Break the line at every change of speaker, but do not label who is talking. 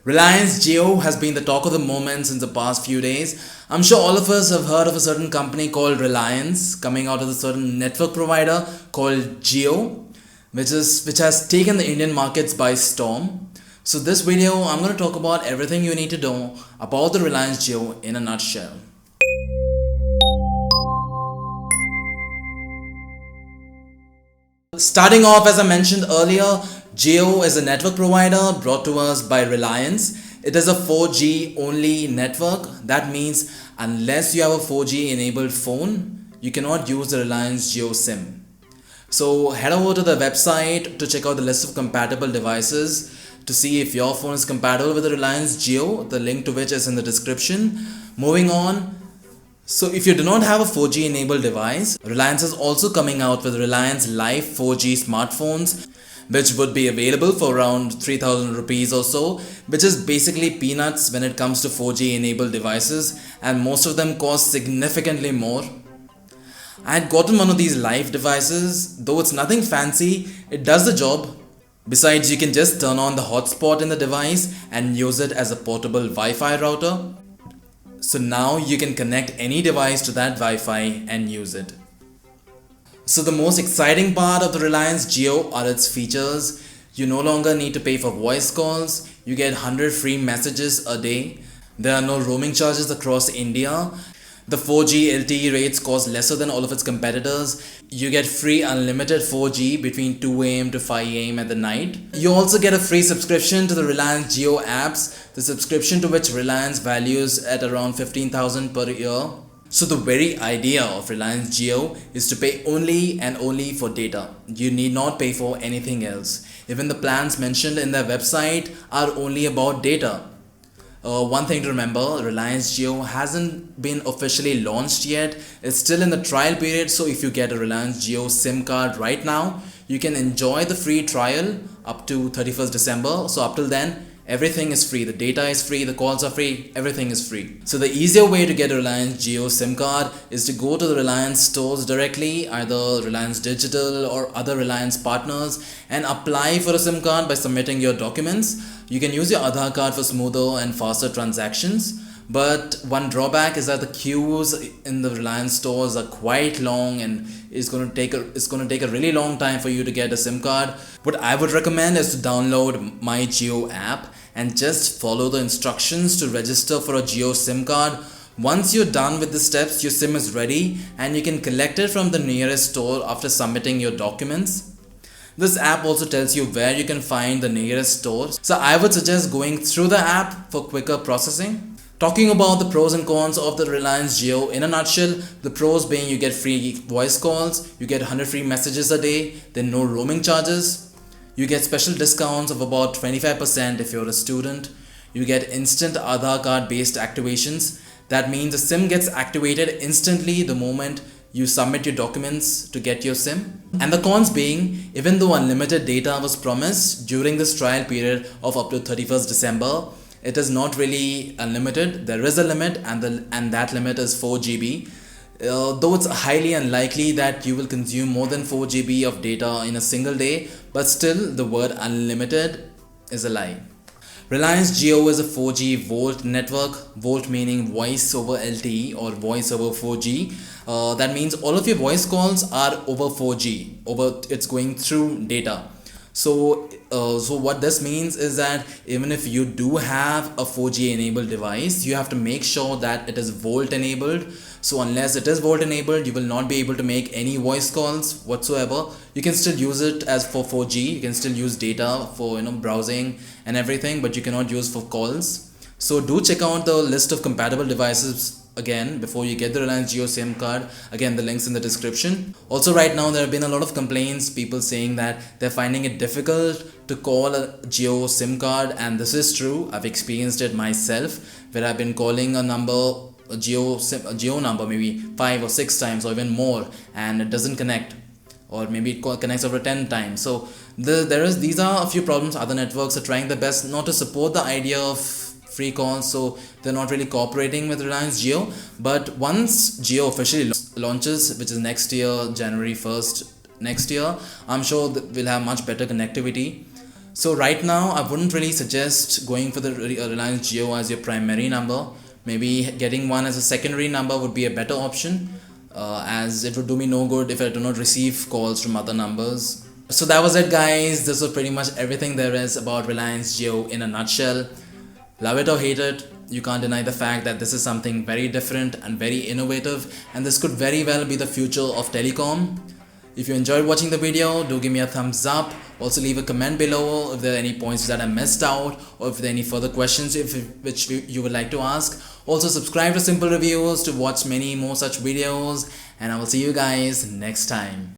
Reliance Jio has been the talk of the moment since the past few days. I'm sure all of us have heard of a certain company called Reliance coming out of a certain network provider called Jio, which has taken the Indian markets by storm. So this video, I'm going to talk about everything you need to know about the Reliance Jio in a nutshell. Starting off, as I mentioned earlier, Jio is a network provider brought to us by Reliance. It is a 4G only network. That means unless you have a 4G enabled phone, you cannot use the Reliance Jio SIM. So head over to the website to check out the list of compatible devices to see if your phone is compatible with the Reliance Jio, the link to which is in the description. Moving on. So if you do not have a 4G enabled device, Reliance is also coming out with Reliance Life 4G smartphones, which would be available for around 3,000 rupees or so, which is basically peanuts when it comes to 4G enabled devices, and most of them cost significantly more. I had gotten one of these Life devices, though it's nothing fancy, it does the job. Besides, you can just turn on the hotspot in the device and use it as a portable Wi-Fi router. So now you can connect any device to that Wi-Fi and use it. So the most exciting part of the Reliance Jio are its features. You no longer need to pay for voice calls. You get 100 free messages a day. There are no roaming charges across India. The 4G LTE rates cost lesser than all of its competitors. You get free unlimited 4G between 2 AM to 5 AM at the night. You also get a free subscription to the Reliance Jio apps, the subscription to which Reliance values at around 15,000 per year. So the very idea of Reliance Jio is to pay only and only for data. You need not pay for anything else. Even the plans mentioned in their website are only about data. One thing to remember, Reliance Jio hasn't been officially launched yet. It's still in the trial period, so if you get a Reliance Jio SIM card right now, you can enjoy the free trial up to 31st December. So up till then, everything is free. The data is free, the calls are free, everything is free. So the easier way to get a Reliance Jio SIM card is to go to the Reliance stores directly, either Reliance Digital or other Reliance partners, and apply for a SIM card by submitting your documents. You can use your Aadhaar card for smoother and faster transactions. But one drawback is that the queues in the Reliance stores are quite long and it's going to take a really long time for you to get a SIM card. What I would recommend is to download My Jio app and just follow the instructions to register for a Jio SIM card. Once you're done with the steps, your SIM is ready and you can collect it from the nearest store after submitting your documents. This app also tells you where you can find the nearest store. So I would suggest going through the app for quicker processing. Talking about the pros and cons of the Reliance Jio in a nutshell, the pros being you get free voice calls, you get 100 free messages a day, then no roaming charges. You get special discounts of about 25% if you're a student. You get instant Aadhaar card based activations. That means the SIM gets activated instantly the moment you submit your documents to get your SIM. And the cons being, even though unlimited data was promised during this trial period of up to 31st December, it is not really unlimited. There is a limit and that limit is 4 GB. Though it's highly unlikely that you will consume more than 4 GB of data in a single day, but still the word unlimited is a lie. Reliance Jio is a 4G VOLTE network, VOLTE meaning voice over LTE or voice over 4G. That means all of your voice calls are over 4G, it's going through data. So what this means is that even if you do have a 4G enabled device, you have to make sure that it is VOLTE enabled. So unless it is VOLTE enabled, you will not be able to make any voice calls whatsoever. You can still use it as for 4G. You can still use data for browsing and everything, but you cannot use for calls. So do check out the list of compatible devices again before you get the Reliance Jio SIM card. Again, the links in the description. Also right now there have been a lot of complaints, people saying that they're finding it difficult to call a Jio SIM card, and this is true. I've experienced it myself where I've been calling a Jio number maybe 5 or 6 times or even more and it doesn't connect, or maybe it connects over 10 times. So these are a few problems. Other networks are trying their best not to support the idea of free calls, so they're not really cooperating with Reliance Jio. But once Jio officially launches, which is next year, January 1st next year, I'm sure that we'll have much better connectivity. So right now, I wouldn't really suggest going for the Reliance Jio as your primary number. Maybe getting one as a secondary number would be a better option, as it would do me no good if I do not receive calls from other numbers. So that was it, guys. This was pretty much everything there is about Reliance Jio in a nutshell. Love it or hate it, you can't deny the fact that this is something very different and very innovative, and this could very well be the future of telecom. If you enjoyed watching the video, do give me a thumbs up. Also leave a comment below if there are any points that I missed out, or if there are any further questions which you would like to ask. Also subscribe to Simple Reviews to watch many more such videos, and I will see you guys next time.